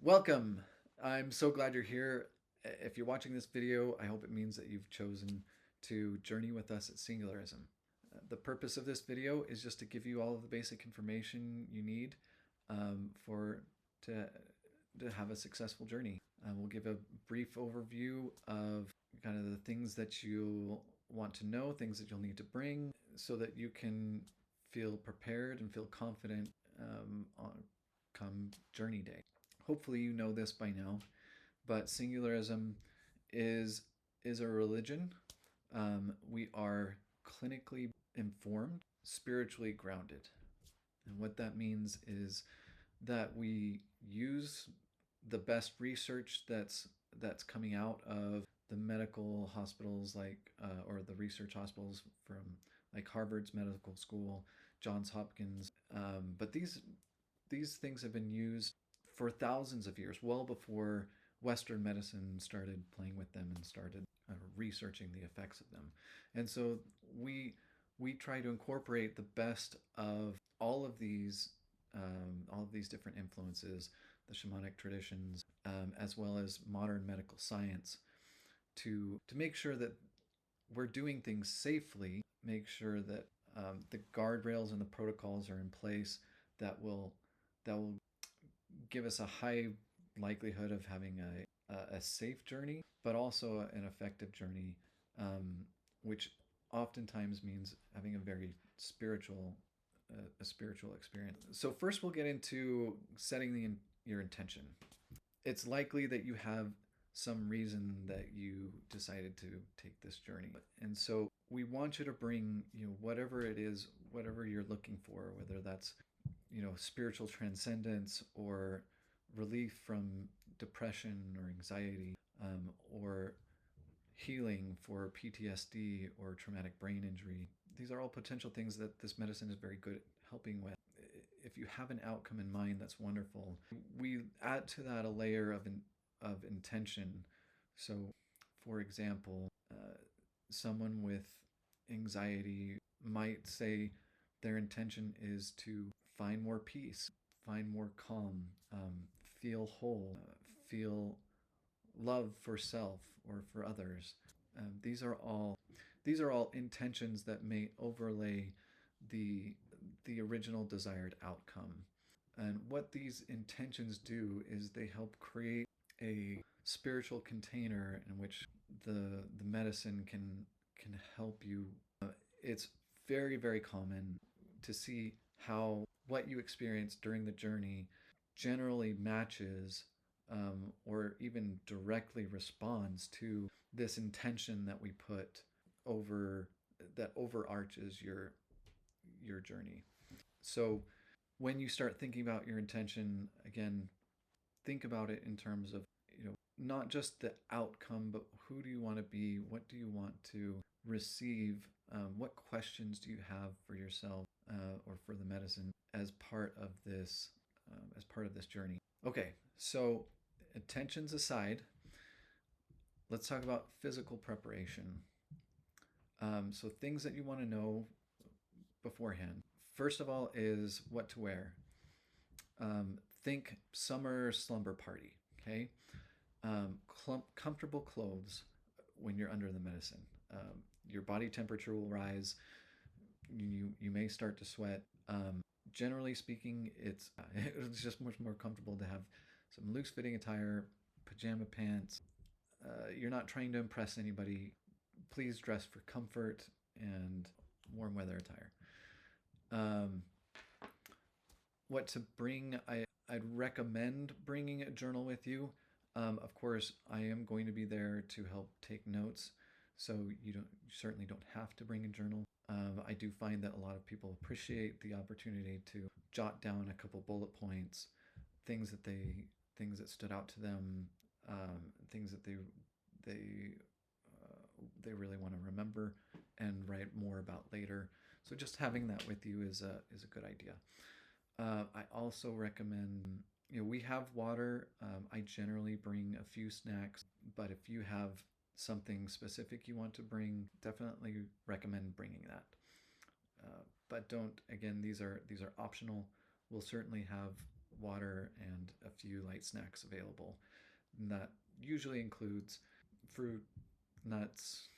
Welcome. I'm so glad you're here. If you're watching this video, I hope it means that you've chosen to journey with us at Singularism. The purpose of this video is just to give you all of the basic information you need for to have a successful journey. We'll give a brief overview of kind of the things that you'll want to know, things that you'll need to bring, so that you can feel prepared and feel confident on come journey day. Hopefully you know this by now, but Singularism is is a religion. We are clinically informed, spiritually grounded. And what that means is that we use the best research that's coming out of the medical hospitals or the research hospitals from like Harvard's medical school, Johns Hopkins. But these things have been used for thousands of years, well before Western medicine started playing with them and started researching the effects of them. And so we try to incorporate the best of all of these different influences, the shamanic traditions, as well as modern medical science, to make sure that we're doing things safely, make sure that the guardrails and the protocols are in place that will give us a high likelihood of having a safe journey, but also an effective journey, which oftentimes means having a very a spiritual experience. So first, we'll get into setting your intention. It's likely that you have some reason that you decided to take this journey, and so we want you to bring whatever it is, whatever you're looking for, whether that's spiritual transcendence or relief from depression or anxiety, or healing for PTSD or traumatic brain injury. These are all potential things that this medicine is very good at helping with. If you have an outcome in mind, that's wonderful. We add to that a layer of intention. So, for example, someone with anxiety might say their intention is to find more peace, find more calm, feel whole, feel love for self or for others. These are all intentions that may overlay the the original desired outcome. And what these intentions do is they help create a spiritual container in which the medicine can help you. It's very common to see how what you experience during the journey generally matches, or even directly responds to this intention that we put over that overarches your journey. So when you start thinking about your intention again, think about it in terms of not just the outcome, but who do you want to be? What do you want to receive? What questions do you have for yourself, or for the medicine as part of this journey? Okay, so intentions aside, let's talk about physical preparation. So things that you want to know beforehand. First of all is what to wear. Think summer slumber party, okay? Comfortable clothes when you're under the medicine. Your body temperature will rise. You may start to sweat. Generally speaking, it's just much more comfortable to have some loose fitting attire, pajama pants. You're not trying to impress anybody. Please dress for comfort and warm weather attire. What to bring? I'd recommend bringing a journal with you. Of course, I am going to be there to help take notes, so you certainly don't have to bring a journal. I do find that a lot of people appreciate the opportunity to jot down a couple bullet points, things that stood out to them, things that they really want to remember and write more about later. So just having that with you is a good idea. I also recommend, we have water. I generally bring a few snacks, but if you have something specific you want to bring, definitely recommend bringing that. But don't, again, these are optional. We'll certainly have water and a few light snacks available. And that usually includes fruit, nuts,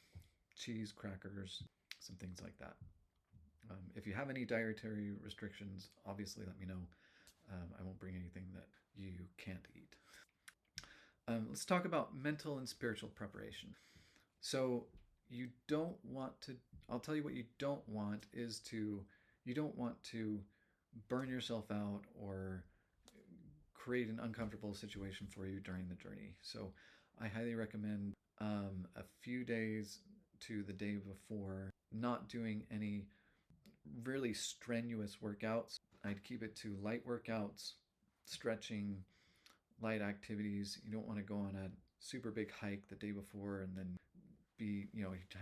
cheese, crackers, some things like that. If you have any dietary restrictions, obviously let me know. I won't bring anything that you can't eat. Let's talk about mental and spiritual preparation. So, you don't want to, I'll tell you what you don't want is to, you don't want to burn yourself out or create an uncomfortable situation for you during the journey. So, I highly recommend a few days to the day before not doing any really strenuous workouts. I'd keep it to light workouts, stretching, light activities. You don't want to go on a super big hike the day before and then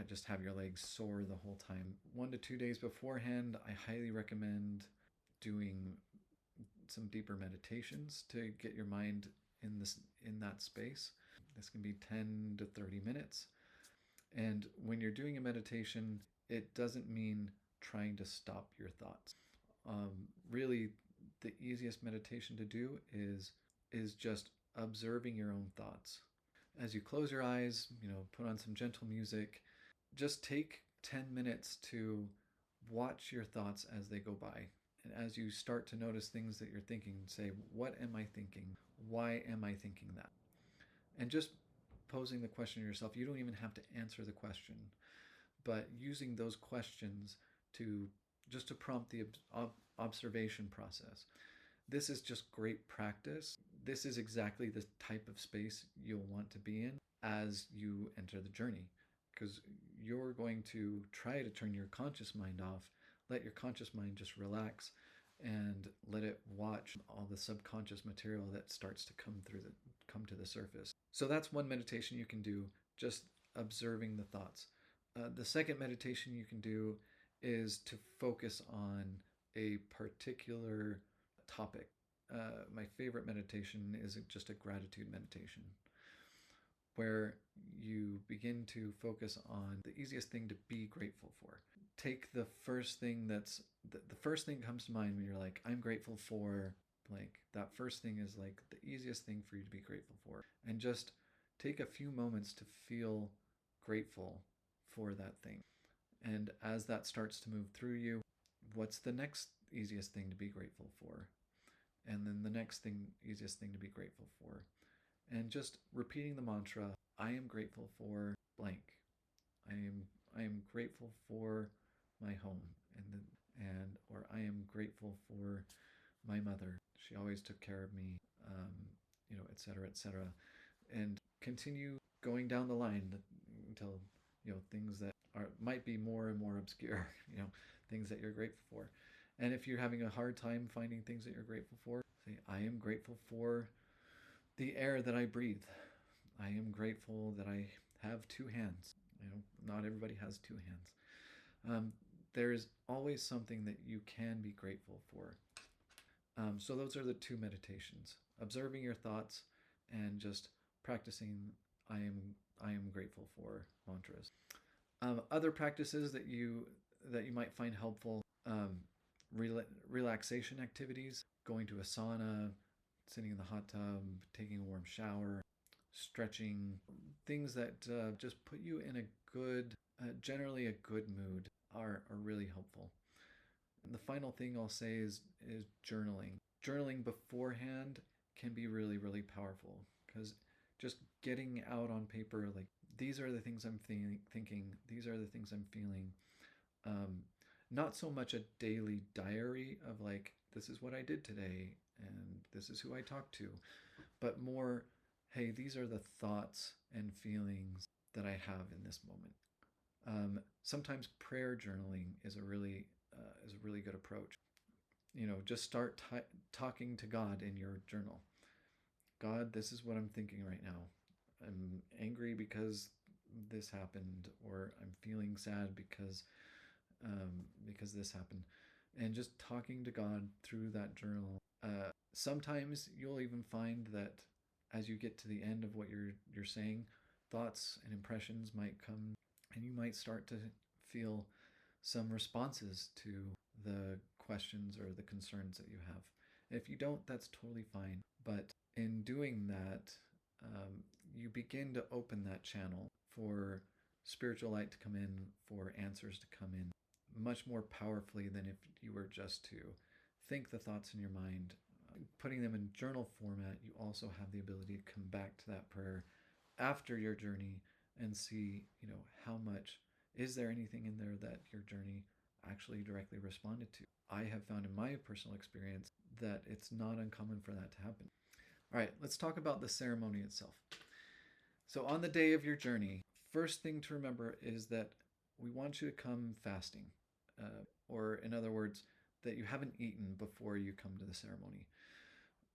just have your legs sore the whole time. 1 to 2 days beforehand, I highly recommend doing some deeper meditations to get your mind in that space. This can be 10 to 30 minutes. And when you're doing a meditation, it doesn't mean trying to stop your thoughts. Really, the easiest meditation to do is just observing your own thoughts. As you close your eyes, put on some gentle music. Just take 10 minutes to watch your thoughts as they go by. And as you start to notice things that you're thinking, say, what am I thinking? Why am I thinking that? And just posing the question to yourself, you don't even have to answer the question, but using those questions to just to prompt the observation process. This is just great practice. This is exactly the type of space you'll want to be in as you enter the journey, because you're going to try to turn your conscious mind off, let your conscious mind just relax and let it watch all the subconscious material that starts to come to the surface. So that's one meditation you can do, just observing the thoughts. The second meditation you can do is to focus on a particular topic. My favorite meditation is just a gratitude meditation, where you begin to focus on the easiest thing to be grateful for. Take the first thing the first thing comes to mind when you're like, I'm grateful for blank. That first thing is like the easiest thing for you to be grateful for. And just take a few moments to feel grateful for that thing. And as that starts to move through you, what's the next easiest thing to be grateful for? And then the next easiest thing to be grateful for. And just repeating the mantra, I am grateful for blank. I am grateful for my home or I am grateful for my mother. She always took care of me, et cetera, et cetera. And continue going down the line until, things that might be more and more obscure, things that you're grateful for. And if you're having a hard time finding things that you're grateful for, say, I am grateful for the air that I breathe. I am grateful that I have two hands. Not everybody has two hands. There's always something that you can be grateful for. So those are the two meditations: observing your thoughts and just practicing I am grateful for mantras. Other practices that you might find helpful: relaxation activities, going to a sauna, sitting in the hot tub, taking a warm shower, stretching, things that just put you in a good, generally a good mood are really helpful. And the final thing I'll say is journaling. Journaling beforehand can be really, really powerful, because just getting out on paper, like, these are the things I'm thinking, these are the things I'm feeling. Not so much a daily diary of like, this is what I did today and this is who I talked to, but more, hey, these are the thoughts and feelings that I have in this moment. Sometimes prayer journaling is a really good approach. Just start talking to God in your journal. God, this is what I'm thinking right now. I'm angry because this happened, or I'm feeling sad because this happened. And just talking to God through that journal. Sometimes you'll even find that as you get to the end of what you're saying, thoughts and impressions might come, and you might start to feel some responses to the questions or the concerns that you have. If you don't, that's totally fine. But in doing that, um, you begin to open that channel for spiritual light to come in, for answers to come in much more powerfully than if you were just to think the thoughts in your mind. Putting them in journal format, you also have the ability to come back to that prayer after your journey and see, how much is there anything in there that your journey actually directly responded to. I have found in my personal experience that it's not uncommon for that to happen. All right, let's talk about the ceremony itself. So, on the day of your journey, first thing to remember is that we want you to come fasting, or in other words, that you haven't eaten before you come to the ceremony.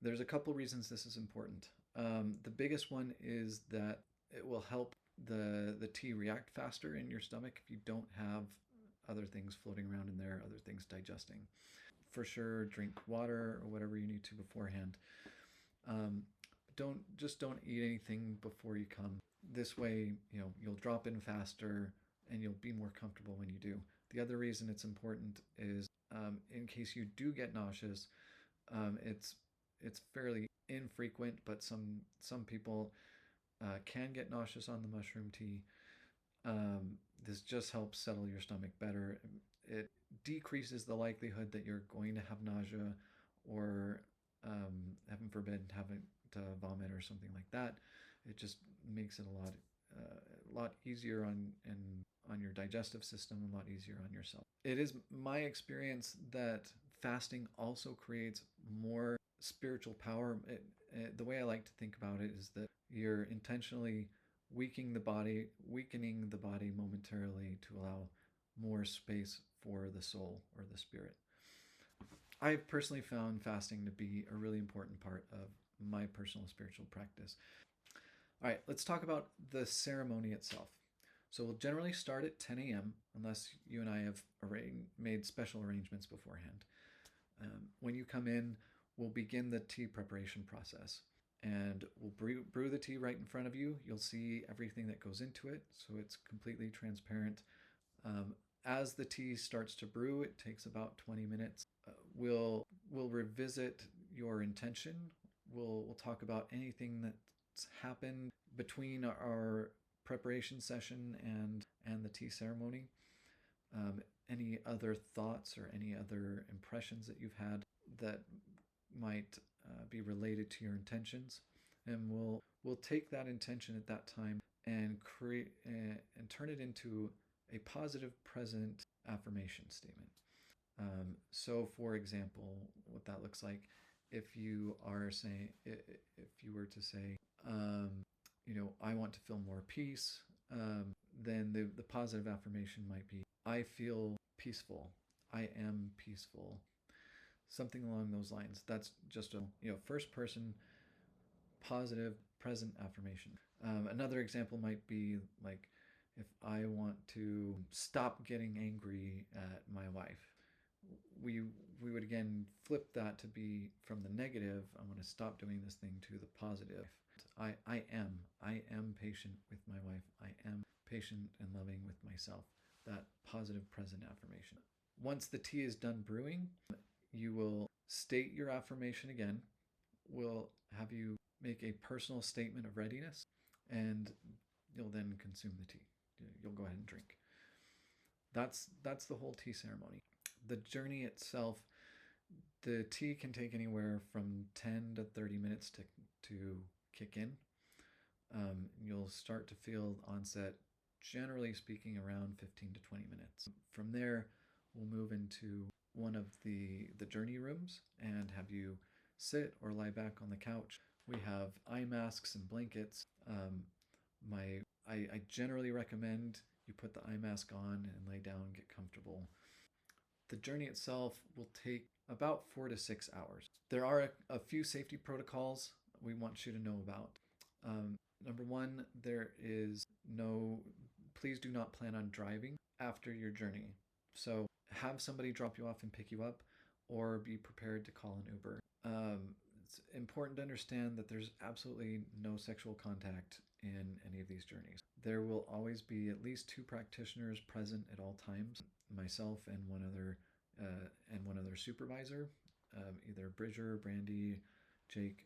There's a couple reasons this is important. The biggest one is that it will help the tea react faster in your stomach if you don't have other things floating around in there, other things digesting. For sure, drink water or whatever you need to beforehand. Um, don't eat anything before you come. This way, you'll drop in faster and you'll be more comfortable when you do. The other reason it's important is in case you do get nauseous, it's fairly infrequent, but some people can get nauseous on the mushroom tea. This just helps settle your stomach better. It decreases the likelihood that you're going to have nausea or, heaven forbid, having to vomit or something like that. It just makes it a lot easier on your digestive system, a lot easier on yourself. It is my experience that fasting also creates more spiritual power. The way I like to think about it is that you're intentionally weakening the body momentarily to allow more space for the soul or the spirit. I've personally found fasting to be a really important part of my personal spiritual practice. All right, let's talk about the ceremony itself. So we'll generally start at 10 a.m. unless you and I have made special arrangements beforehand. When you come in, we'll begin the tea preparation process. And we'll brew the tea right in front of you. You'll see everything that goes into it, so it's completely transparent. As the tea starts to brew, it takes about 20 minutes. We'll revisit your intention. We'll talk about anything that's happened between our preparation session and the tea ceremony. Any other thoughts or any other impressions that you've had that might be related to your intentions, and we'll take that intention at that time and create and turn it into a positive present affirmation statement. So, for example, what that looks like, if you were to say, I want to feel more peace, then the positive affirmation might be, I feel peaceful. I am peaceful. Something along those lines. That's just a first person positive present affirmation. Another example might be like, if I want to stop getting angry at my wife, we would again flip that to be from the negative, I want to stop doing this thing, to the positive. I am patient with my wife. I am patient and loving with myself. That positive present affirmation. Once the tea is done brewing, you will state your affirmation again. We'll have you make a personal statement of readiness, and you'll then consume the tea. You'll go ahead and drink. That's the whole tea ceremony. The journey itself, the tea can take anywhere from 10 to 30 minutes to kick in. You'll start to feel onset, generally speaking, around 15 to 20 minutes. From there, we'll move into one of the journey rooms and have you sit or lie back on the couch. We have eye masks and blankets. I generally recommend you put the eye mask on and lay down and get comfortable. The journey itself will take about 4 to 6 hours. There are a few safety protocols we want you to know about. Number one, please do not plan on driving after your journey. So have somebody drop you off and pick you up, or be prepared to call an Uber. It's important to understand that there's absolutely no sexual contact in any of these journeys. There will always be at least 2 practitioners present at all times, myself and one other supervisor. either Bridger, Brandy, Jake.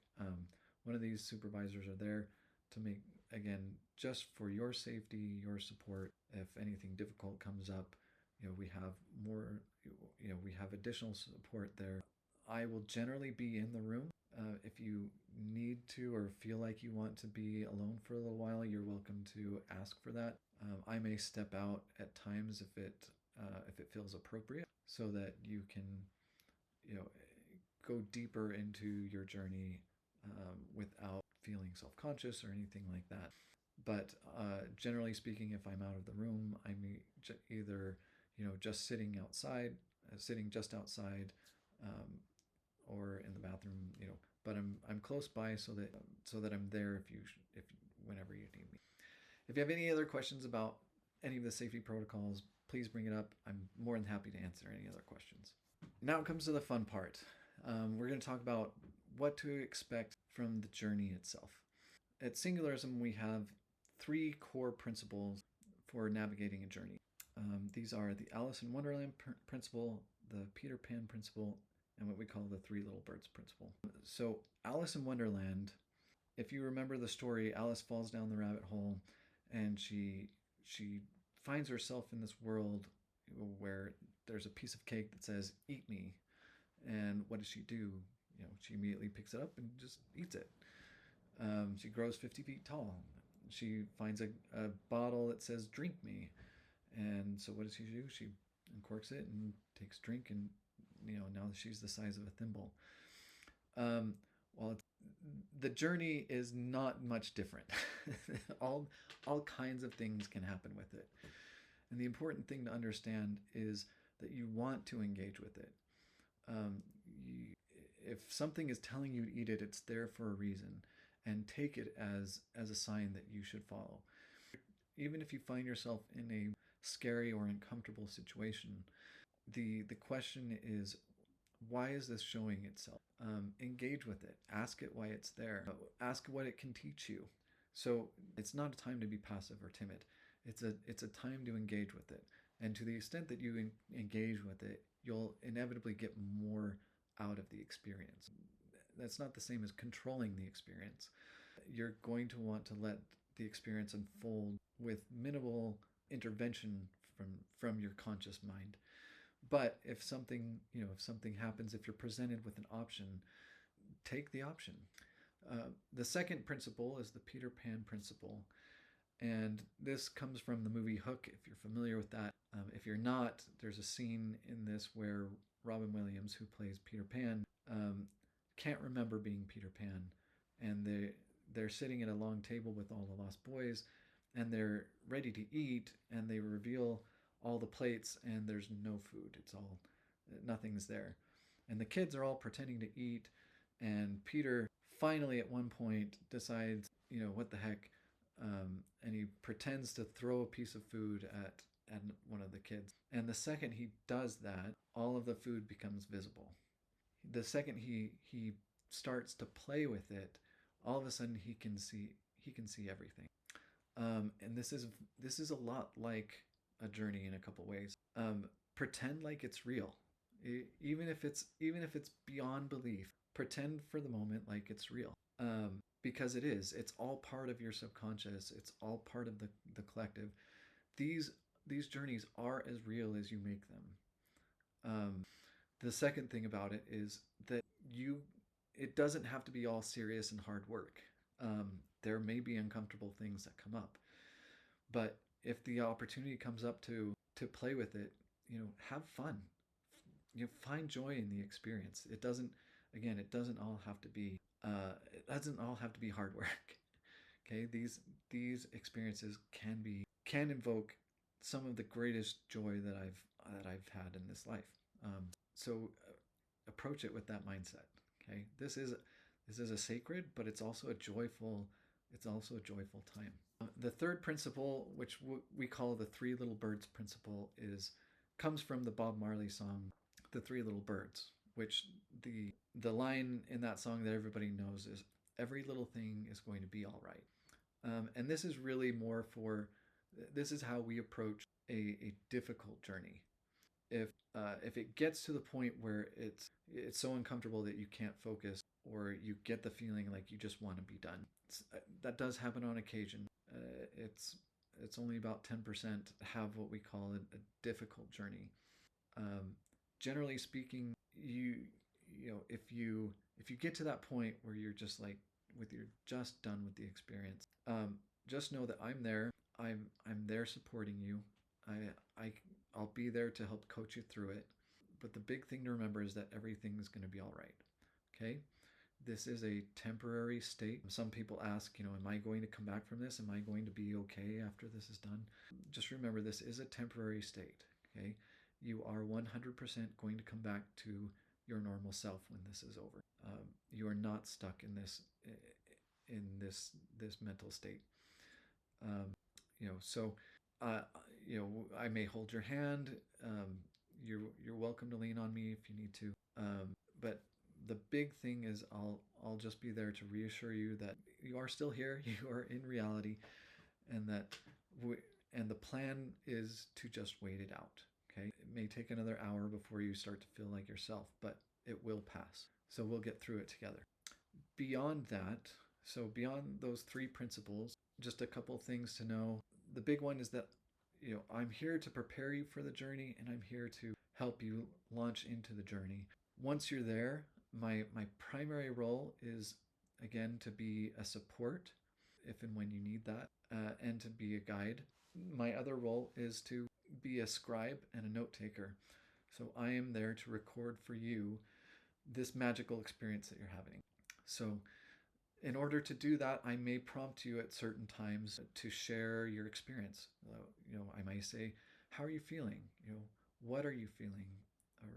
One of these supervisors are there to make, again, just for your safety, your support. If anything difficult comes up, we have more, we have additional support there. I will generally be in the room. If you need to or feel like you want to be alone for a little while, you're welcome to ask for that. I may step out at times if it feels appropriate, so that you can you know go deeper into your journey without feeling self-conscious or anything like that. But generally speaking, if I'm out of the room, I'm either just sitting outside, sitting just outside, um, or in the bathroom. But I'm close by, so that I'm there if whenever you need me. If you have any other questions about any of the safety protocols, please bring it up. I'm more than happy to answer any other questions. Now it comes to the fun part. We're going to talk about what to expect from the journey itself. At Singularism, we have three core principles for navigating a journey. These are the Alice in Wonderland principle, the Peter Pan principle, and what we call the Three Little Birds principle. So, Alice in Wonderland, if you remember the story, Alice falls down the rabbit hole, and she finds herself in this world where there's a piece of cake that says "Eat me," and what does she do? She immediately picks it up and just eats it. She grows 50 feet tall. She finds a bottle that says "Drink me," and so what does she do? She uncorks it and takes a drink, and now she's the size of a thimble. Well, the journey is not much different. all kinds of things can happen with it, and the important thing to understand is that you want to engage with it. If something is telling you to eat it, it's there for a reason, and take it as a sign that you should follow. Even if you find yourself in a scary or uncomfortable situation, the question is, why is this showing itself? Engage with it. Ask it why it's there. Ask what it can teach you. So it's not a time to be passive or timid. It's a time to engage with it. And to the extent that you engage with it, you'll inevitably get more out of the experience. That's not the same as controlling the experience. You're going to want to let the experience unfold with minimal intervention from your conscious mind. But if something happens, if you're presented with an option, take the option. The second principle is the Peter Pan principle, and this comes from the movie Hook, if you're familiar with that. If you're not, there's a scene in this where Robin Williams, who plays Peter Pan, can't remember being Peter Pan, and they're sitting at a long table with all the lost boys, and they're ready to eat, and they reveal all the plates, and there's no food. Nothing's there, and the kids are all pretending to eat, and Peter finally at one point decides, what the heck, and he pretends to throw a piece of food at one of the kids. And the second he does that, all of the food becomes visible. The second he starts to play with it, all of a sudden he can see everything. And this is a lot like a journey in a couple ways. Pretend like it's real, even if it's beyond belief. Pretend for the moment like it's real, because it is. It's all part of your subconscious. It's all part of the collective. These journeys are as real as you make them. The second thing about it is that it doesn't have to be all serious and hard work. There may be uncomfortable things that come up, but if the opportunity comes up to play with it, have fun. Find joy in the experience. It doesn't all have to be hard work. Okay, these experiences can invoke some of the greatest joy that I've had in this life. So approach it with that mindset. Okay, this is a sacred, but it's also a joyful time. The third principle, which we call the Three Little Birds principle, comes from the Bob Marley song "The Three Little Birds," which the line in that song that everybody knows is, "Every little thing is going to be all right." And this is really this is how we approach a difficult journey. If it gets to the point where it's so uncomfortable that you can't focus, or you get the feeling like you just want to be done. That does happen on occasion. It's only about 10% have what we call a difficult journey. Um, Generally speaking, you know, if you get to that point where you're just like, with you're just done with the experience, just know that I'm there. I'm there supporting you. I I'll be there to help coach you through it. But the big thing to remember is that everything is going to be all right. Okay? This is a temporary state. Some people ask, you know, am I going to come back from this? Am I going to be okay after this is done? Just remember, this is a temporary state. Okay? You are 100% going to come back to your normal self when this is over. You are not stuck in this mental state. Um, you know, so uh, you know, I may hold your hand. You're welcome to lean on me if you need to. But the big thing is, I'll just be there to reassure you that you are still here. You are in reality, and that we, and the plan is to just wait it out. Okay, it may take another hour before you start to feel like yourself, but it will pass. So we'll get through it together. Beyond that, so beyond those three principles, just a couple things to know. The big one is that, you know, I'm here to prepare you for the journey, and I'm here to help you launch into the journey. Once you're there, my primary role is, again, to be a support if and when you need that, and to be a guide. My other role is to be a scribe and a note taker. So I am there to record for you this magical experience that you're having. So in order to do that, I may prompt you at certain times to share your experience. You know, I might say, "How are you feeling? You know, what are you feeling, or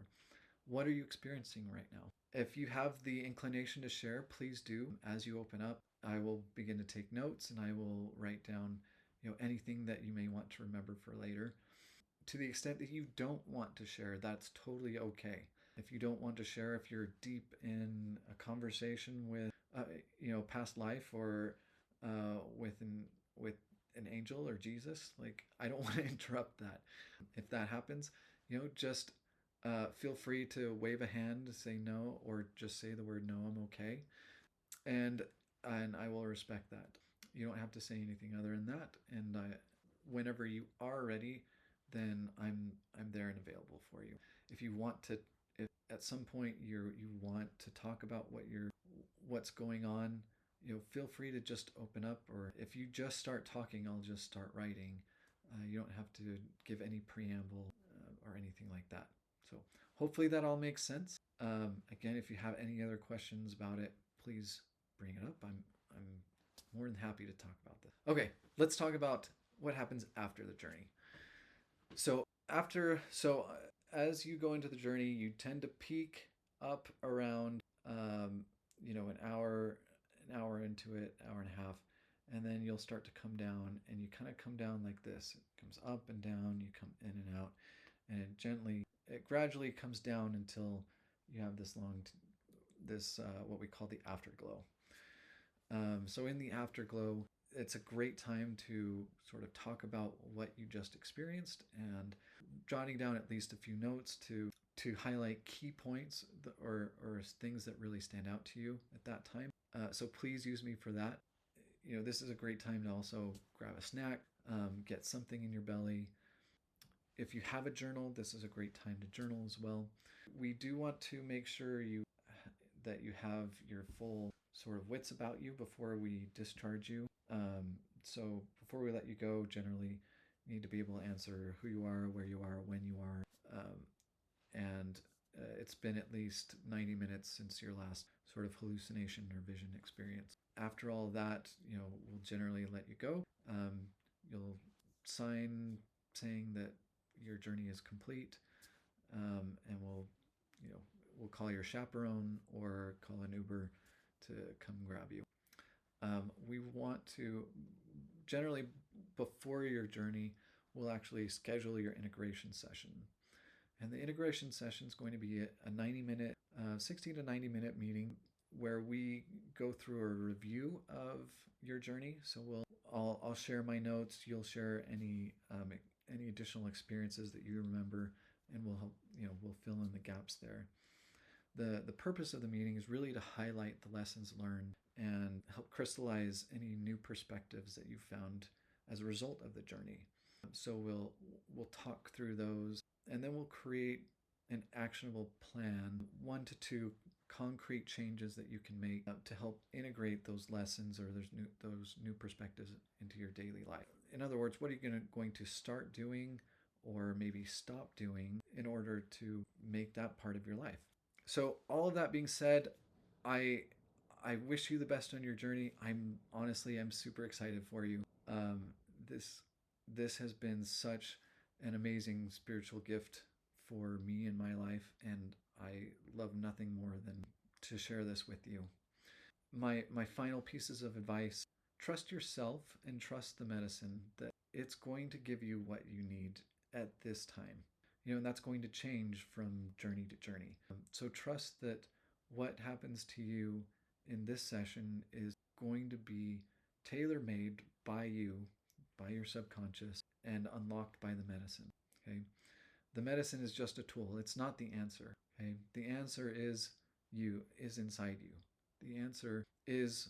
what are you experiencing right now?" If you have the inclination to share, please do. As you open up, I will begin to take notes, and I will write down, you know, anything that you may want to remember for later. To the extent that you don't want to share, that's totally okay. If you don't want to share, if you're deep in a conversation with, you know, past life, or with an angel or Jesus, like, I don't want to interrupt that. If that happens, you know, just feel free to wave a hand to say no, or just say the word no. I'm okay, and I will respect that. You don't have to say anything other than that. And whenever you are ready, then I'm there and available for you. If you want to, if at some point you want to talk about what's going on, you know, feel free to just open up. Or if you just start talking, I'll just start writing. You don't have to give any preamble or anything like that. So hopefully that all makes sense. Again, if you have any other questions about it, please bring it up. I'm more than happy to talk about this. Okay, let's talk about what happens after the journey. So as you go into the journey, you tend to peak up around you know, an hour into it, hour and a half, and then you'll start to come down, and you kind of come down like this. It comes up and down, you come in and out, and it gradually comes down until you have this what we call the afterglow. So in the afterglow, it's a great time to sort of talk about what you just experienced, and jotting down at least a few notes to highlight key points, or things that really stand out to you at that time. So please use me for that. You know, this is a great time to also grab a snack, get something in your belly. If you have a journal, this is a great time to journal as well. We do want to make sure that you have your full sort of wits about you before we discharge you. So before we let you go, generally, you need to be able to answer who you are, where you are, when you are, and it's been at least 90 minutes since your last sort of hallucination or vision experience. After all that, you know, we'll generally let you go. You'll sign saying that your journey is complete, and you know, we'll call your chaperone or call an Uber to come grab you. We want to generally, before your journey, we'll actually schedule your integration session. And the integration session is going to be a 90-minute, 60 to 90-minute meeting where we go through a review of your journey. So I'll share my notes. You'll share any additional experiences that you remember, and we'll help, you know, we'll fill in the gaps there. The purpose of the meeting is really to highlight the lessons learned and help crystallize any new perspectives that you found as a result of the journey. So we'll talk through those, and then we'll create an actionable plan, 1 to 2 concrete changes that you can make to help integrate those lessons or those new perspectives into your daily life. In other words, what are you going to start doing or maybe stop doing in order to make that part of your life? So all of that being said, I I wish you the best on your journey. I'm super excited for you. Um, this this has been such an amazing spiritual gift for me in my life, and I love nothing more than to share this with you. My final pieces of advice: trust yourself and trust the medicine that it's going to give you what you need at this time. And that's going to change from journey to journey. So trust that what happens to you in this session is going to be tailor made by you, by your subconscious, and unlocked by the medicine. Okay. The medicine is just a tool. It's not the answer. Okay. The answer is inside you. The answer is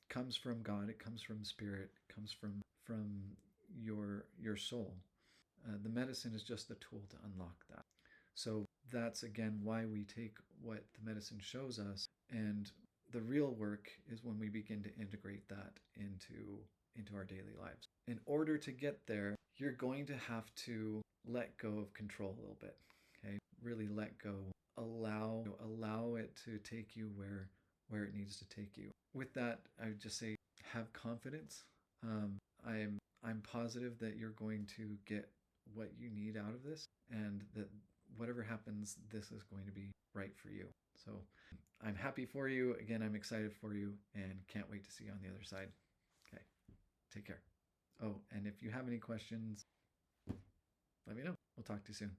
comes from God. It comes from spirit. It comes from your soul. The medicine is just the tool to unlock that. So that's again why we take what the medicine shows us, and the real work is when we begin to integrate that into our daily lives. In order to get there, you're going to have to let go of control a little bit. Okay, really let go. Allow it to take you where it needs to take you. With that, I would just say have confidence. I'm positive that you're going to get what you need out of this, and that whatever happens, this is going to be right for you. So I'm happy for you. Again, I'm excited for you and can't wait to see you on the other side. Okay, take care. Oh, and if you have any questions, let me know. We'll talk to you soon.